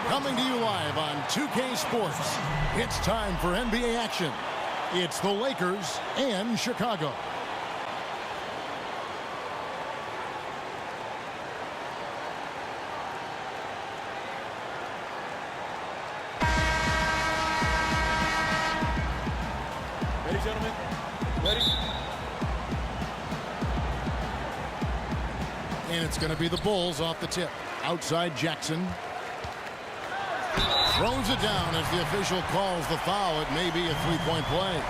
Coming to you live on 2K Sports, it's time for NBA action. It's the Lakers and Chicago. Ready, gentlemen? Ready? And it's going to be the Bulls off the tip. Outside Jackson. Throws it down as the official calls the foul. It may be a three-point play.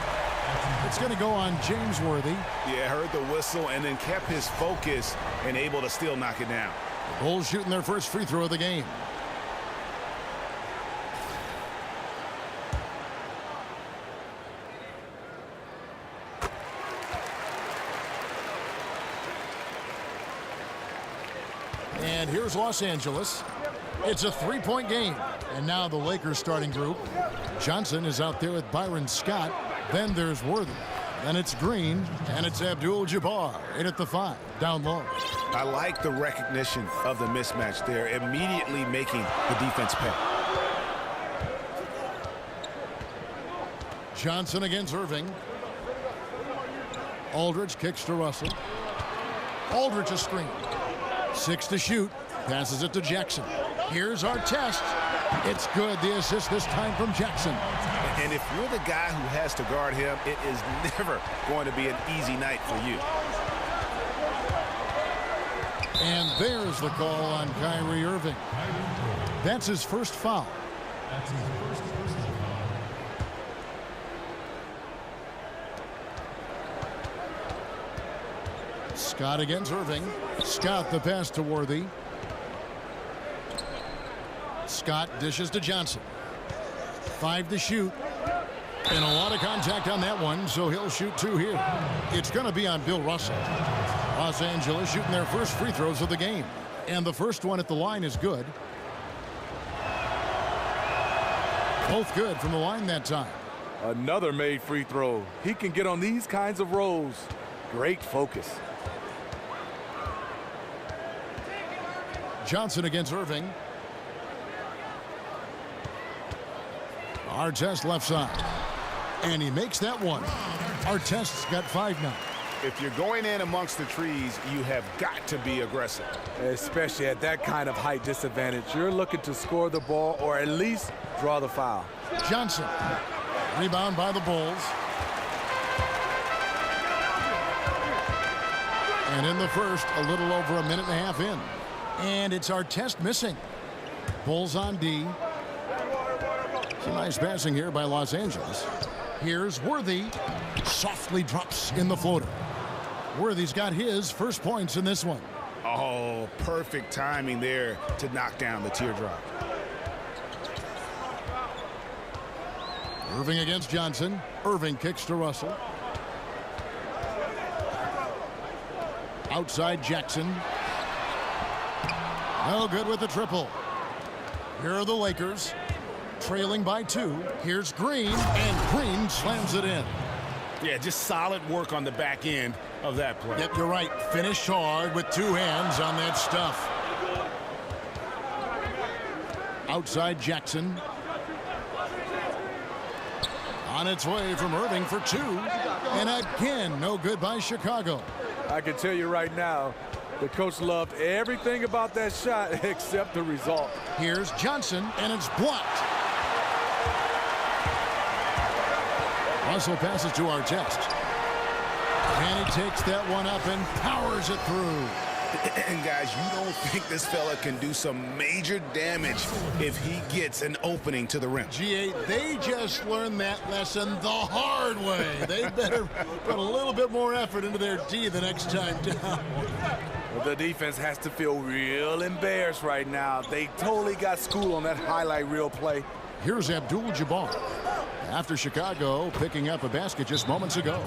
It's going to go on James Worthy. Yeah, heard the whistle and then kept his focus and able to still knock it down. The Bulls shooting their first free throw of the game. And here's Los Angeles. It's a three-point game. And now the Lakers starting group. Johnson is out there with Byron Scott. Then there's Worthy. Then it's Green. And it's Abdul-Jabbar in at the 5, down low. I like the recognition of the mismatch there, immediately making the defense pay. Johnson against Irving. Aldridge kicks to Russell. Aldridge a screen. 6 to shoot. Passes it to Jackson. Here's our test. It's good. The assist this time from Jackson. And if you're the guy who has to guard him, it is never going to be an easy night for you. And there's the call on Kyrie Irving. That's his first foul. Scott against Irving. Scott the pass to Worthy. Scott dishes to Johnson. 5 to shoot. And a lot of contact on that one, so he'll shoot 2 here. It's going to be on Bill Russell. Los Angeles shooting their first free throws of the game. And the first one at the line is good. Both good from the line that time. Another made free throw. He can get on these kinds of rolls. Great focus. Johnson against Irving. Artest left side. And he makes that one. Artest's got 5 now. If you're going in amongst the trees, you have got to be aggressive. Especially at that kind of height disadvantage. You're looking to score the ball or at least draw the foul. Johnson. Rebound by the Bulls. And in the first, a little over a minute and a half in. And it's Artest missing. Bulls on D. Some nice passing here by Los Angeles. Here's Worthy. Softly drops in the floater. Worthy's got his first points in this one. Oh, perfect timing there to knock down the teardrop. Irving against Johnson. Irving kicks to Russell. Outside Jackson. No good with the triple. Here are the Lakers. Trailing by 2. Here's Green, and Green slams it in. Yeah, just solid work on the back end of that play. Yep, you're right. Finished hard with 2 hands on that stuff. Outside Jackson. On its way from Irving for 2. And again, no good by Chicago. I can tell you right now, the coach loved everything about that shot except the result. Here's Johnson, and it's blocked. Russell passes to Artest. And he takes that one up and powers it through. And guys, you don't think this fella can do some major damage if he gets an opening to the rim. G8, they just learned that lesson the hard way. They better put a little bit more effort into their D the next time down. Well, the defense has to feel real embarrassed right now. They totally got schooled on that highlight reel play. Here's Abdul-Jabbar. After Chicago picking up a basket just moments ago.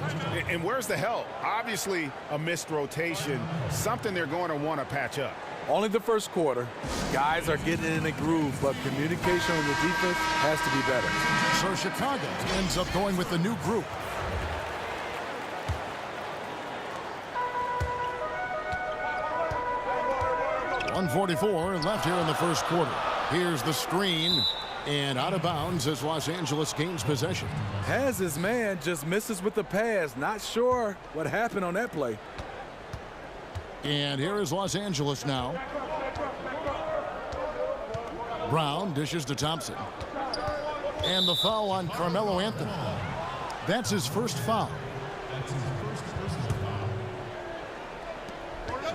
And where's the help? Obviously a missed rotation, something they're going to want to patch up. Only the first quarter. Guys are getting in a groove, but communication on the defense has to be better. So Chicago ends up going with the new group. 1:44 left here in the first quarter. Here's the screen. And out of bounds as Los Angeles gains possession. Has his man, just misses with the pass. Not sure what happened on that play. And here is Los Angeles now. Brown dishes to Thompson. And the foul on Carmelo Anthony. That's his first foul.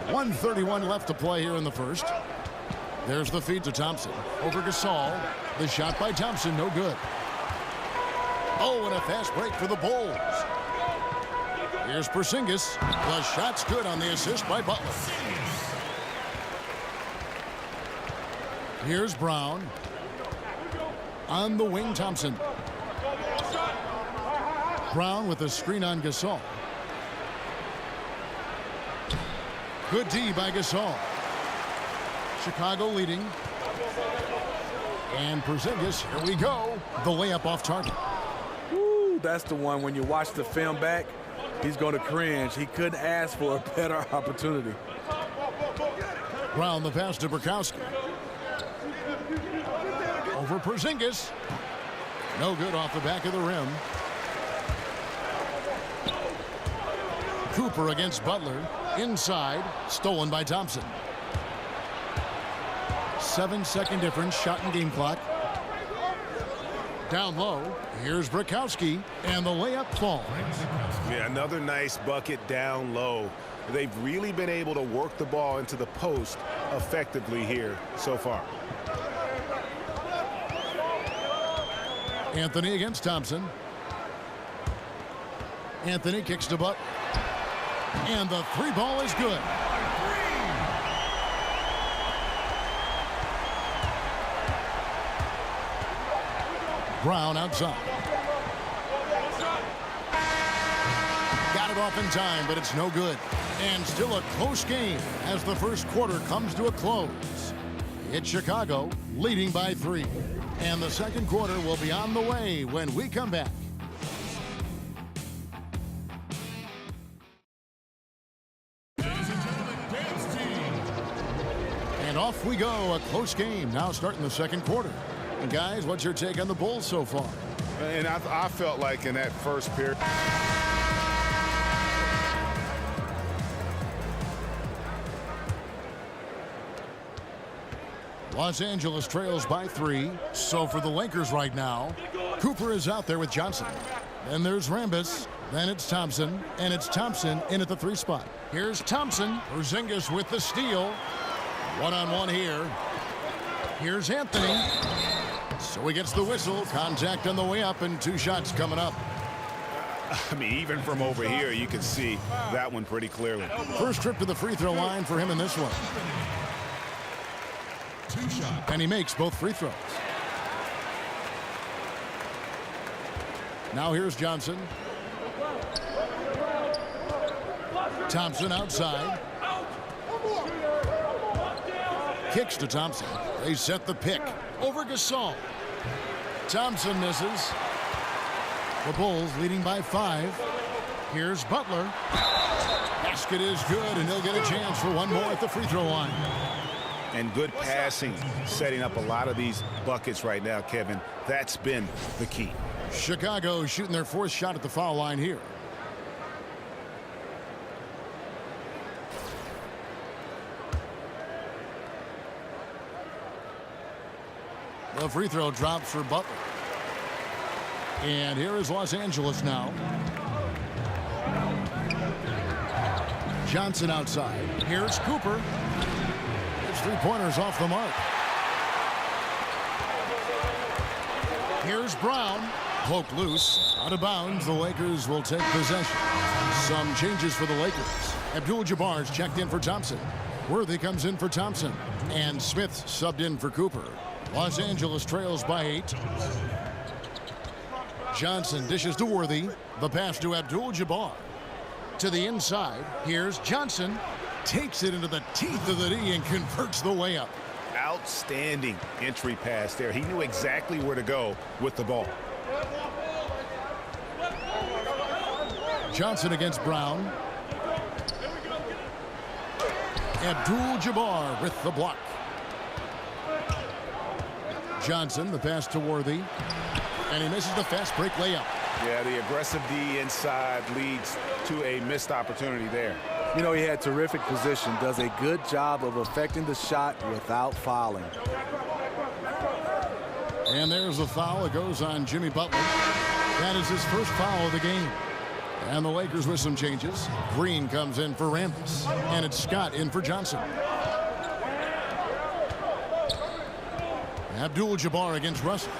1:31 left to play here in the first. There's the feed to Thompson. Over Gasol. The shot by Thompson, no good. Oh, and a fast break for the Bulls. Here's Porzingis. The shot's good on the assist by Butler. Here's Brown. On the wing, Thompson. Brown with a screen on Gasol. Good D by Gasol. Chicago leading. And Porzingis, here we go. The layup off target. Woo, that's the one when you watch the film back, he's going to cringe. He couldn't ask for a better opportunity. Brown the pass to Burkowski. Over Porzingis. No good off the back of the rim. Cooper against Butler. Inside. Stolen by Thompson. 7-second difference. Shot and game clock. Down low. Here's Burkowski. And the layup falls. Yeah, another nice bucket down low. They've really been able to work the ball into the post effectively here so far. Anthony against Thompson. Anthony kicks to Butler. And the three ball is good. Brown outside. Got it off in time, but it's no good. And still a close game as the first quarter comes to a close. It's Chicago leading by 3. And the second quarter will be on the way when we come back. And off we go, a close game now starting the second quarter. And guys, what's your take on the Bulls so far? And I felt like in that first period. Los Angeles trails by 3. So for the Lakers right now, Cooper is out there with Johnson. Then there's Rambis. Then it's Thompson. And it's Thompson in at the 3 spot. Here's Thompson. Porzingis with the steal. One-on-one here. Here's Anthony. So he gets the whistle. Contact on the way up and 2 shots coming up. I mean, even from over here, you can see that one pretty clearly. First trip to the free throw line for him in this one. 2 shots. And he makes both free throws. Now here's Johnson. Thompson outside. Kicks to Thompson. They set the pick. Over Gasol. Thompson misses. The Bulls leading by 5. Here's Butler. Basket is good, and he'll get a chance for one more at the free throw line. And good passing, setting up a lot of these buckets right now, Kevin. That's been the key. Chicago shooting their 4th shot at the foul line here. The free throw drops for Butler. And here is Los Angeles now. Johnson outside. Here's Cooper. His 3-pointers off the mark. Here's Brown. Poked loose. Out of bounds. The Lakers will take possession. Some changes for the Lakers. Abdul-Jabbar's checked in for Thompson. Worthy comes in for Thompson. And Smith subbed in for Cooper. Los Angeles trails by 8. Johnson dishes to Worthy. The pass to Abdul-Jabbar. To the inside. Here's Johnson. Takes it into the teeth of the D and converts the layup. Outstanding entry pass there. He knew exactly where to go with the ball. Johnson against Brown. Abdul-Jabbar with the block. Johnson, the pass to Worthy. And he misses the fast break layup. Yeah, the aggressive D inside leads to a missed opportunity there. You know, he had terrific position, does a good job of affecting the shot without fouling. And there's a foul. It goes on Jimmy Butler. That is his first foul of the game. And the Lakers with some changes. Green comes in for Rambis. And it's Scott in for Johnson. Abdul-Jabbar against Russell.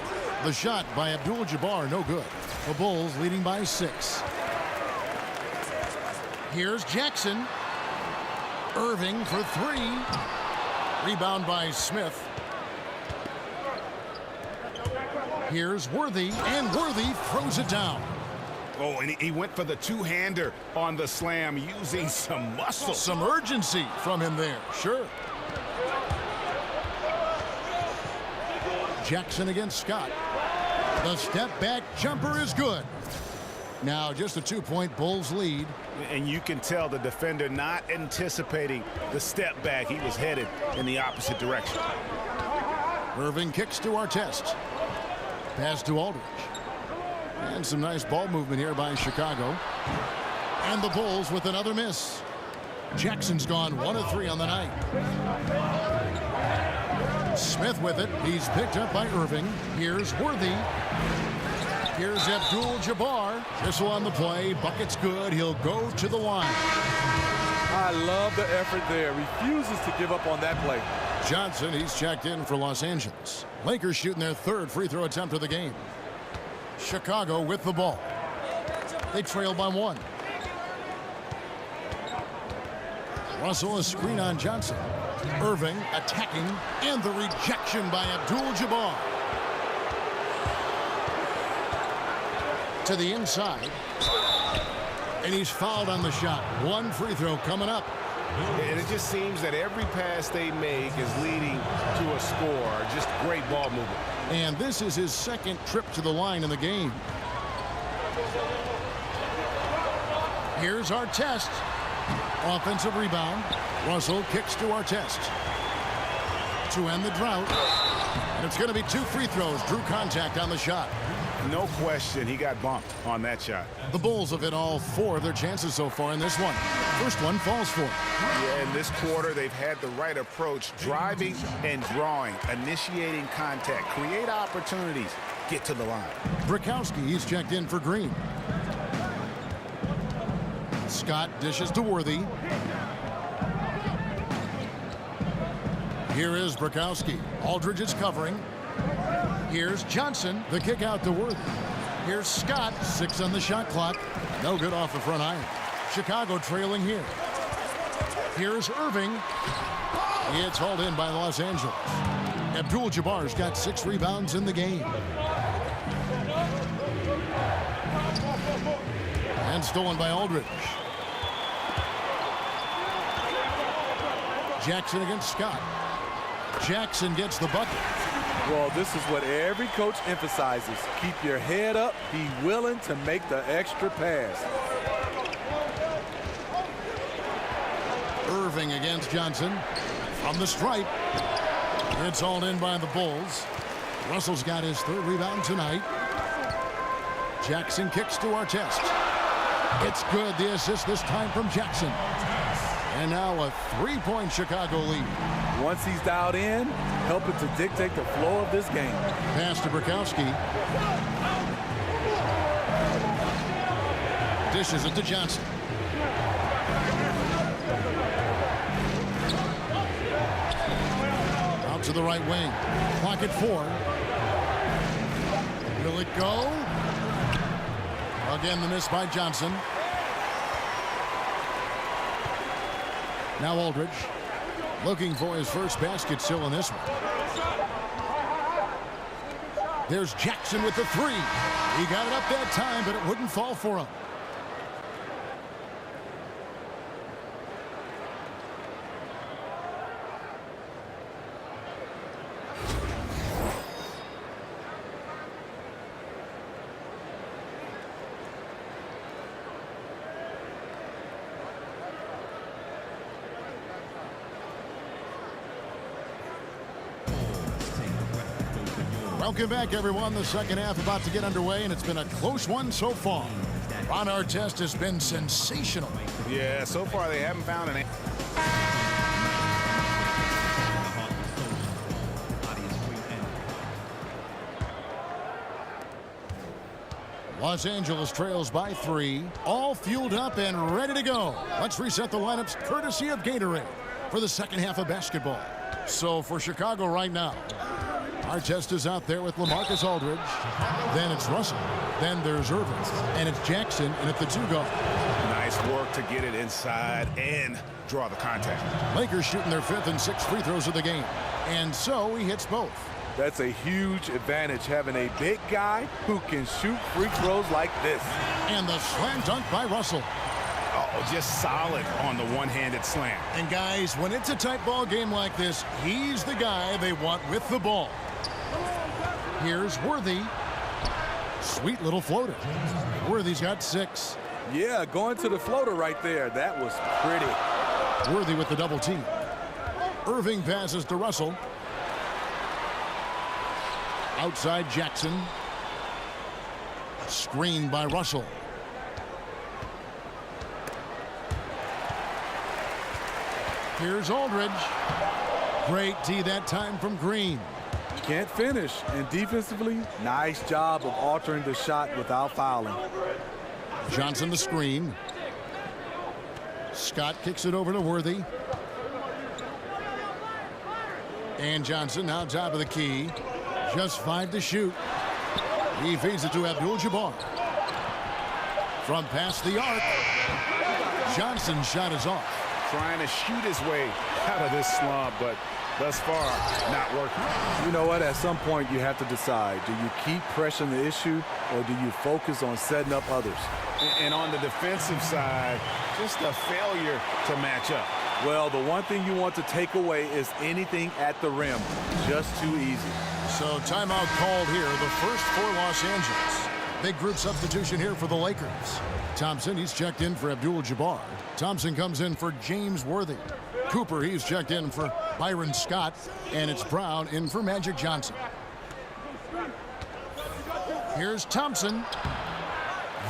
The shot by Abdul-Jabbar, no good. The Bulls leading by 6. Here's Jackson. Irving for 3. Rebound by Smith. Here's Worthy, and Worthy throws it down. Oh, and he went for the two-hander on the slam using some muscle. Some urgency from him there, sure. Jackson against Scott. The step-back jumper is good. Now just a 2-point Bulls lead. And you can tell the defender not anticipating the step back. He was headed in the opposite direction. Irving kicks to Artest. Pass to Aldridge. And some nice ball movement here by Chicago. And the Bulls with another miss. Jackson's gone 1 of 3 on the night. Smith with it. He's picked up by Irving. Here's Worthy. Here's Abdul-Jabbar. Whistle on the play. Bucket's good. He'll go to the line. I love the effort there. Refuses to give up on that play. Johnson, he's checked in for Los Angeles. Lakers shooting their 3rd free throw attempt of the game. Chicago with the ball. They trail by 1. Russell, a screen on Johnson. Irving attacking, and the rejection by Abdul-Jabbar. To the inside. And he's fouled on the shot. 1 free throw coming up. And it just seems that every pass they make is leading to a score. Just great ball movement. And this is his 2nd trip to the line in the game. Here's Artest. Offensive rebound. Russell kicks to Artest. To end the drought. And it's going to be 2 free throws. Drew contact on the shot. No question, he got bumped on that shot. The Bulls have hit all 4 of their chances so far in this one. First one falls for. Yeah, in this quarter, they've had the right approach, driving and drawing, initiating contact, create opportunities, get to the line. Brakowski, he's checked in for Green. Scott dishes to Worthy. Here is Brakowski. Aldridge is covering. Here's Johnson, the kick out to Worthy. Here's Scott, 6 on the shot clock. No good off the front iron. Chicago trailing here. Here's Irving. It's hauled in by Los Angeles. Abdul-Jabbar's got 6 rebounds in the game. And stolen by Aldridge. Jackson against Scott. Jackson gets the bucket. Well, this is what every coach emphasizes. Keep your head up. Be willing to make the extra pass. Irving against Johnson. From the stripe. It's all in by the Bulls. Russell's got his 3rd rebound tonight. Jackson kicks to Artest. It's good. The assist this time from Jackson. And now a 3-point Chicago lead. Once he's dialed in, helping to dictate the flow of this game. Pass to Brakowski. Dishes it to Johnson. Out to the right wing. Clock at 4. Will it go? Again, the miss by Johnson. Now Aldridge. Looking for his first basket still in this one. There's Jackson with the 3. He got it up that time, but it wouldn't fall for him. Welcome back, everyone. The second half about to get underway, and it's been a close one so far. Ron Artest has been sensational. Yeah, so far they haven't found an... Los Angeles trails by 3, all fueled up and ready to go. Let's reset the lineups courtesy of Gatorade for the second half of basketball. So for Chicago right now, Artest is out there with LaMarcus Aldridge. Then it's Russell. Then there's Irving. And it's Jackson and at the 2 guard. Nice work to get it inside and draw the contact. Lakers shooting their 5th and 6th free throws of the game. And so he hits both. That's a huge advantage, having a big guy who can shoot free throws like this. And the slam dunk by Russell. Oh, just solid on the one-handed slam. And guys, when it's a tight ball game like this, he's the guy they want with the ball. Here's Worthy. Sweet little floater. Worthy's got 6. Yeah, going to the floater right there. That was pretty. Worthy with the double team. Irving passes to Russell. Outside Jackson. Screened by Russell. Here's Aldridge. Great D that time from Green. Can't finish. And defensively, nice job of altering the shot without fouling. Johnson the screen. Scott kicks it over to Worthy. And Johnson now top of the key. Just 5 to shoot. He feeds it to Abdul-Jabbar. From past the arc. Johnson's shot is off. Trying to shoot his way out of this slump, but thus far, not working. You know what? At some point, you have to decide. Do you keep pressing the issue, or do you focus on setting up others? And on the defensive side, just a failure to match up. Well, the one thing you want to take away is anything at the rim. Just too easy. So timeout called here, the first for Los Angeles. Big group substitution here for the Lakers. Thompson, he's checked in for Abdul-Jabbar. Thompson comes in for James Worthy. Cooper, he's checked in for Byron Scott. And it's Brown in for Magic Johnson. Here's Thompson.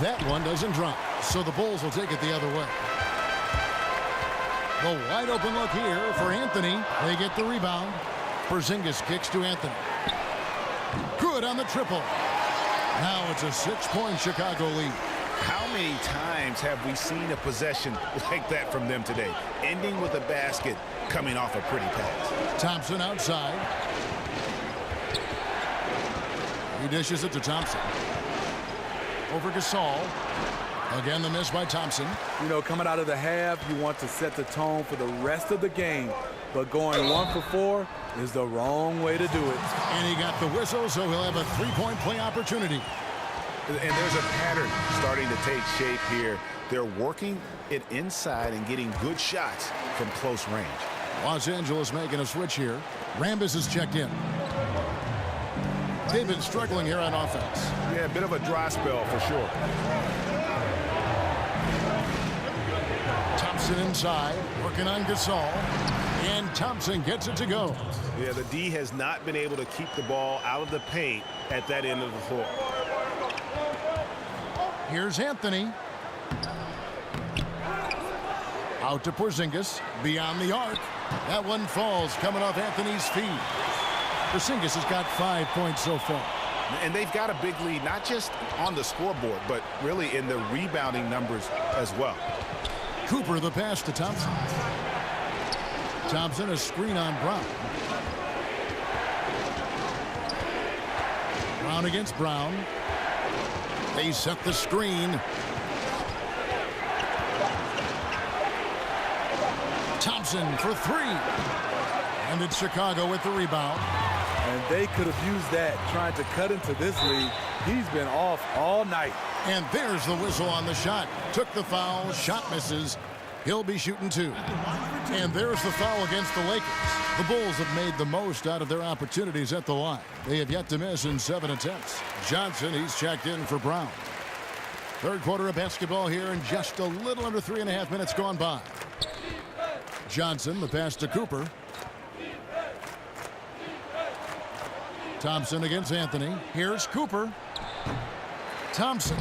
That one doesn't drop, so the Bulls will take it the other way. The wide open look here for Anthony. They get the rebound. Porzingis kicks to Anthony. Good on the triple. Now it's a 6-point Chicago lead. How many times have we seen a possession like that from them today? Ending with a basket, coming off a pretty pass. Thompson outside. He dishes it to Thompson. Over Gasol. Again, the miss by Thompson. You know, coming out of the half, you want to set the tone for the rest of the game. But going 1 for 4 is the wrong way to do it. And he got the whistle, so he'll have a 3-point play opportunity. And there's a pattern starting to take shape here. They're working it inside and getting good shots from close range. Los Angeles making a switch here. Rambis is checked in. They've been struggling here on offense. Yeah, a bit of a dry spell for sure. Thompson inside, working on Gasol. And Thompson gets it to go. Yeah, the D has not been able to keep the ball out of the paint at that end of the floor. Here's Anthony. Out to Porzingis, beyond the arc. That one falls, coming off Anthony's feet. Porzingis has got 5 points so far. And they've got a big lead, not just on the scoreboard, but really in the rebounding numbers as well. Cooper the pass to Thompson. Thompson a screen on Brown. Brown against Brown. They set the screen. Thompson for 3. And it's Chicago with the rebound. And they could have used that trying to cut into this lead. He's been off all night. And there's the whistle on the shot. Took the foul, shot misses. He'll be shooting 2. And there's the foul against the Lakers. The Bulls have made the most out of their opportunities at the line. They have yet to miss in 7 attempts. Johnson, he's checked in for Brown. Third quarter of basketball here, and just a little under 3.5 minutes gone by. Johnson, the pass to Cooper. Thompson against Anthony. Here's Cooper. Thompson.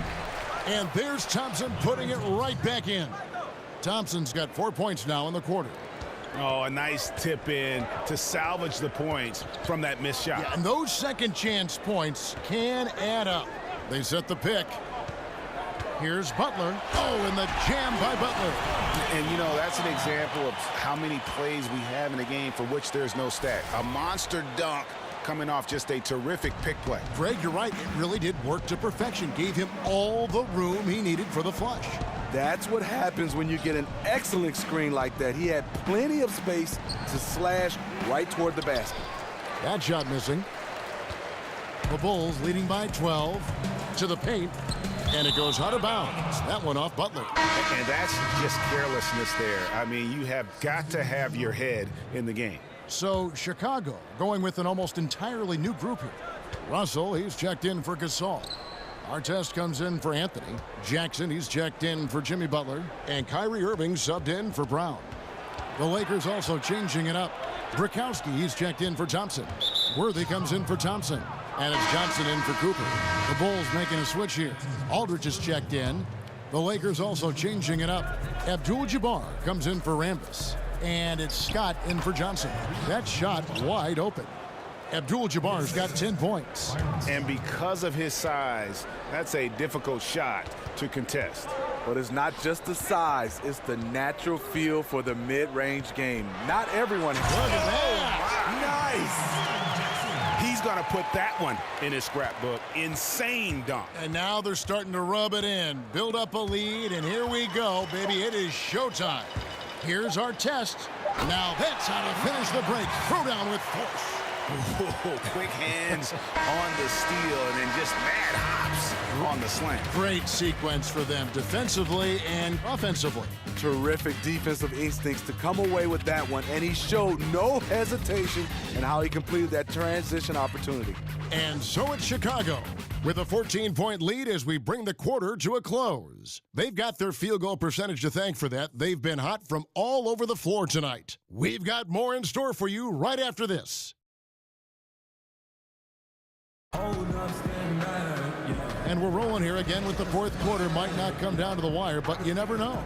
And there's Thompson putting it right back in. Thompson's got 4 points now in the quarter. Oh, a nice tip in to salvage the points from that missed shot. Yeah, and those second chance points can add up. They set the pick. Here's Butler. Oh, and the jam by Butler. And, you know, that's an example of how many plays we have in a game for which there's no stat. A monster dunk coming off just a terrific pick play. Greg, you're right. It really did work to perfection. Gave him all the room he needed for the flush. That's what happens when you get an excellent screen like that. He had plenty of space to slash right toward the basket. That shot missing. The Bulls leading by 12 to the paint, and it goes out of bounds. That one off Butler. And that's just carelessness there. I mean, you have got to have your head in the game. So Chicago going with an almost entirely new group here. Russell, he's checked in for Gasol. Artest comes in for Anthony. Jackson, he's checked in for Jimmy Butler. And Kyrie Irving subbed in for Brown. The Lakers also changing it up. Brzezowski, he's checked in for Thompson. Worthy comes in for Thompson. And it's Johnson in for Cooper. The Bulls making a switch here. Aldridge is checked in. The Lakers also changing it up. Abdul-Jabbar comes in for Rambis. And it's Scott in for Johnson. That shot wide open. Abdul-Jabbar's got 10 points. And because of his size, that's a difficult shot to contest. But it's not just the size, it's the natural feel for the mid-range game. Not everyone. Look at that. Nice. He's going to put that one in his scrapbook. Insane dunk. And now they're starting to rub it in. Build up a lead, and here we go, baby. It is showtime. Here's our test. Now that's how to finish the break. Throw down with force. Ooh, quick hands on the steal and then just mad hops on the slam. Great sequence for them defensively and offensively. Terrific defensive instincts to come away with that one, and he showed no hesitation in how he completed that transition opportunity. And so it's Chicago with a 14-point lead as we bring the quarter to a close. They've got their field goal percentage to thank for that. They've been hot from all over the floor tonight. We've got more in store for you right after this. And we're rolling here again with the fourth quarter. Might not come down to the wire, but you never know.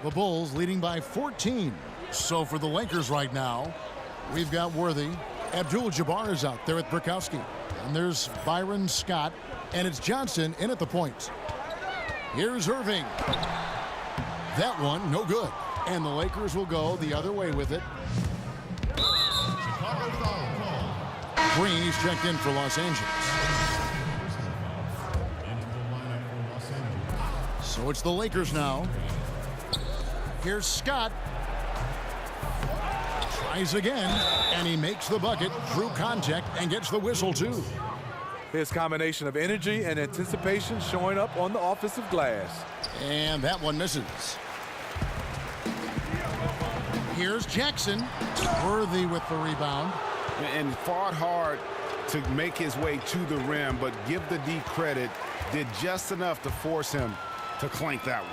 The Bulls leading by 14. So for the Lakers right now, we've got Worthy. Abdul-Jabbar is out there at Brzezowski. And there's Byron Scott. And it's Johnson in at the point. Here's Irving. That one, no good. And the Lakers will go the other way with it. Green, he's checked in for Los Angeles. So it's the Lakers now. Here's Scott. Tries again, and he makes the bucket through contact and gets the whistle too. His combination of energy and anticipation showing up on the offensive glass. And that one misses. Here's Jackson. Worthy with the rebound. And fought hard to make his way to the rim, but give the D credit, did just enough to force him to clank that one.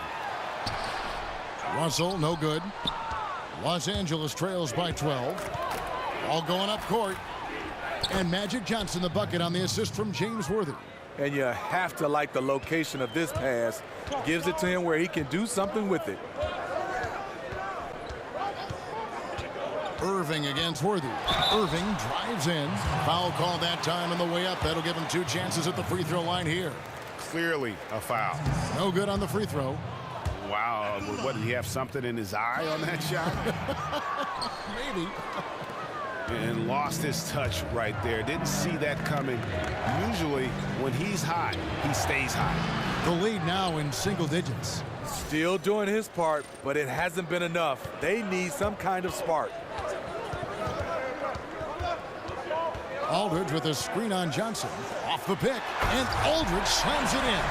Russell, no good. Los Angeles trails by 12. All going up court. And Magic Johnson, the bucket on the assist from James Worthy. And you have to like the location of this pass. Gives it to him where he can do something with it. Irving against Worthy. Irving drives in. Foul call that time on the way up. That'll give him 2 chances at the free throw line here. Clearly a foul. No good on the free throw. Wow, what, did he have something in his eye on that shot? Maybe. And lost his touch right there. Didn't see that coming. Usually, when he's hot, he stays hot. The lead now in single digits. Still doing his part, but it hasn't been enough. They need some kind of spark. Aldridge with a screen on Johnson. Off the pick. And Aldridge slams it in.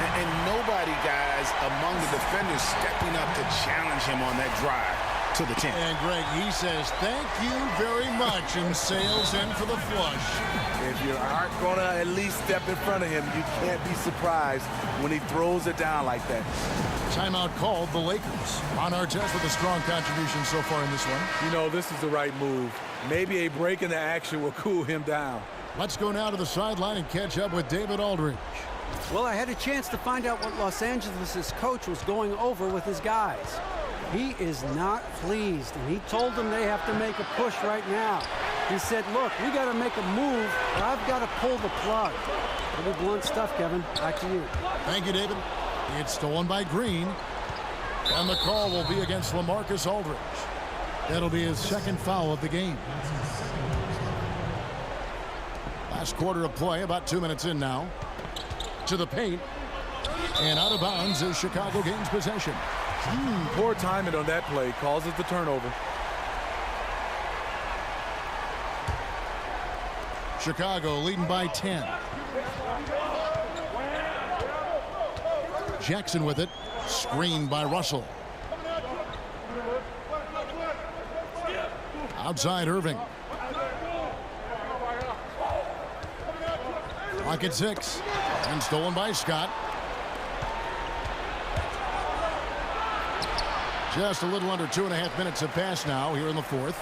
And nobody, guys, among the defenders stepping up to challenge him on that drive. to the 10. And Greg, he says, thank you very much, and sails in for the flush. If you aren't going to at least step in front of him, you can't be surprised when he throws it down like that. Timeout called, the Lakers. On our test with a strong contribution so far in this one. You know, this is the right move. Maybe a break in the action will cool him down. Let's go now to the sideline and catch up with David Aldridge. Well, I had a chance to find out what Los Angeles' coach was going over with his guys. He is not pleased, and he told them they have to make a push right now. He said, look, we got to make a move, or I've got to pull the plug. Pretty blunt stuff, Kevin. Back to you. Thank you, David. It's stolen by Green, and the call will be against LaMarcus Aldridge. That'll be his second foul of the game. Last quarter of play, about 2 minutes in now. To the paint, and out of bounds as Chicago gains possession. Poor timing on that play causes the turnover. Chicago leading by 10. Jackson with it, screened by Russell. Outside Irving. Clock at 6. And stolen by Scott. Just a little under 2.5 minutes have passed now here in the fourth.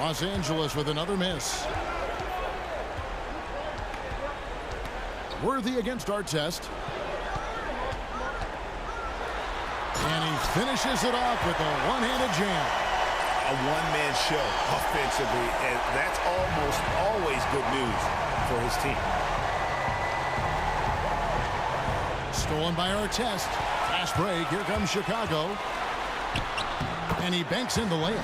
Los Angeles with another miss. Worthy against Artest. And he finishes it off with a one-handed jam. A one-man show offensively, and that's almost always good news for his team. Stolen by Artest. Fast break. Here comes Chicago. And he banks in the layup.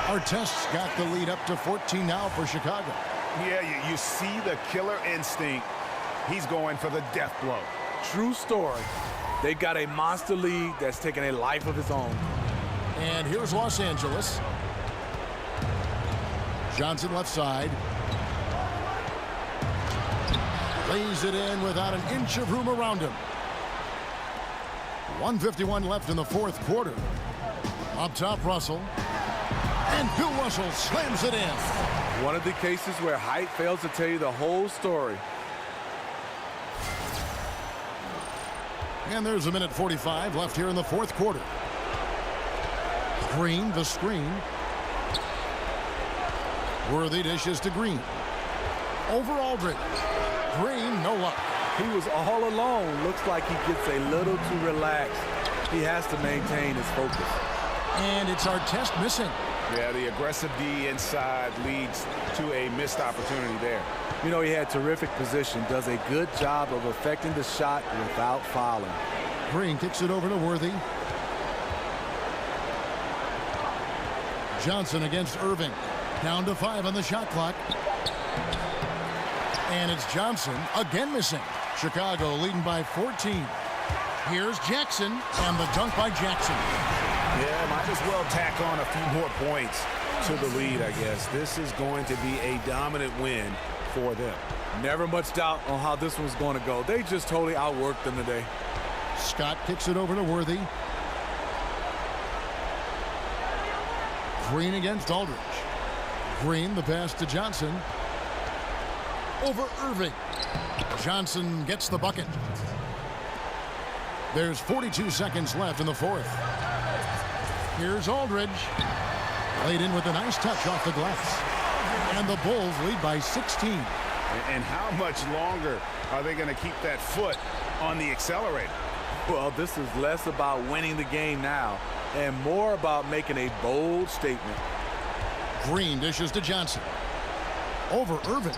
Artest's got the lead up to 14 now for Chicago. Yeah, you see the killer instinct. He's going for the death blow. True story. They've got a monster lead that's taking a life of its own. And here's Los Angeles. Johnson left side. Lays it in without an inch of room around him. 1:51 left in the fourth quarter. Up top, Russell. And Bill Russell slams it in. One of the cases where height fails to tell you the whole story. And there's 1:45 left here in the fourth quarter. Green, the screen. Worthy dishes to Green. Over Aldridge. Green, no luck. He was all alone. Looks like he gets a little too relaxed. He has to maintain his focus. And it's Artest missing. Yeah, the aggressive D inside leads to a missed opportunity there. You know, he had terrific position. Does a good job of affecting the shot without fouling. Green kicks it over to Worthy. Johnson against Irving. Down to 5 on the shot clock. And it's Johnson again missing. Chicago leading by 14. Here's Jackson, and the dunk by Jackson. Yeah, might as well tack on a few more points to the lead, I guess. This is going to be a dominant win for them. Never much doubt on how this one's going to go. They just totally outworked them today. Scott kicks it over to Worthy. Green against Aldridge. Green, the pass to Johnson. Over Irving. Johnson gets the bucket. There's 42 seconds left in the fourth. Here's Aldridge. Laid in with a nice touch off the glass. And the Bulls lead by 16. And how much longer are they going to keep that foot on the accelerator? Well, this is less about winning the game now and more about making a bold statement. Green dishes to Johnson. Over Irving.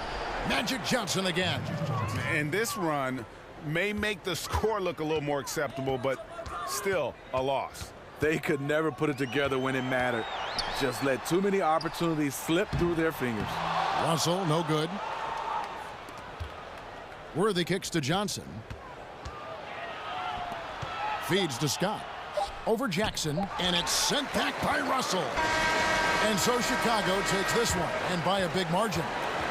Magic Johnson again. And this run may make the score look a little more acceptable, but still a loss. They could never put it together when it mattered. Just let too many opportunities slip through their fingers. Russell, no good. Worthy kicks to Johnson. Feeds to Scott. Over Jackson, and it's sent back by Russell. And so Chicago takes this one, and by a big margin.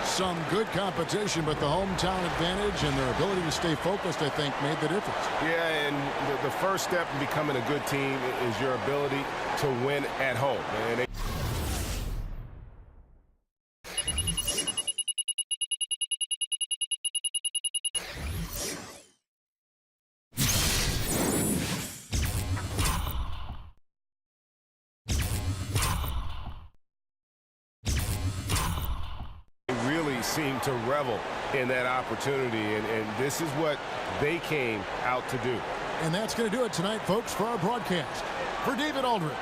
Some good competition, but the hometown advantage and their ability to stay focused, I think, made the difference. Yeah, and the first step in becoming a good team is your ability to win at home. And really seem to revel in that opportunity, and this is what they came out to do. And that's going to do it tonight, folks, for our broadcast. For David Aldridge.